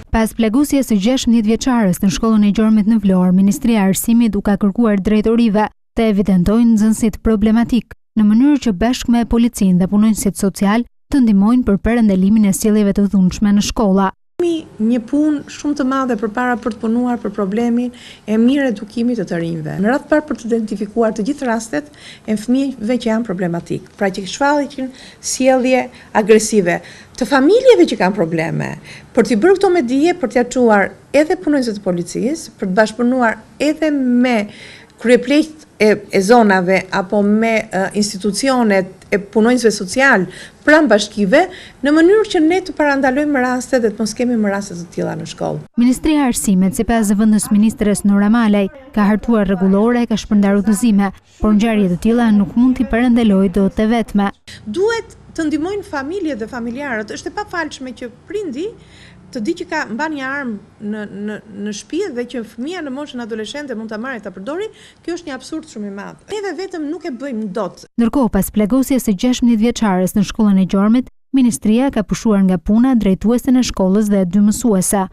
Pas plagosjes së 16 vjeçares në shkollën e Gjormit në Vlorë, Ministria e Arsimit u ka kërkuar drejtorive të evidentojnë nxënësit problematik në mënyrë që bashkë me policinë dhe punonjësit social të ndihmojnë për perëndalimin e sjelljeve të dhunshme në shkolla. Një punë shumë të madhe përpara për të punuar për problemin e mirë edukimit të rinjve. Në radhë parë për të identifikuar të gjithë rastet e fëmijëve që janë problematik, pra që shfaqin sjellje agresive, të familjeve që kanë probleme, për t'i bërë këto me dije, për t'i çuar edhe punonjësit të policisë, për të bashkëpunuar edhe me kryepleqt e zonave apo me institucionet e punonjësve social pranë bashkive, në mënyrë që ne të parandalojmë raste dhe të mos kemi më raste të tilla në shkollë. Ministria e Arsimit, sipas zëvendës ministres Nora Malaj, ka hartuar rregullore e ka shpërndar udhëzime, por ngjarje të tilla nuk mund t'i parandalojë dot e vetme. Duhet të ndihmojnë familjet dhe familjarët. Është e pafalshme që prindi të di që mban një armë në shtëpi dhe që fëmia në moshën adoleshente mund ta marrë ta përdori, kjo është një absurd shumë i madh. Neve vetëm nuk e bëjmë dot. Ndërkohë, pas plagosjes së 16 vjeçares në shkollën e Gjormit, Ministria ka pushuar nga puna drejtuesen e shkollës dhe 2 mësuese.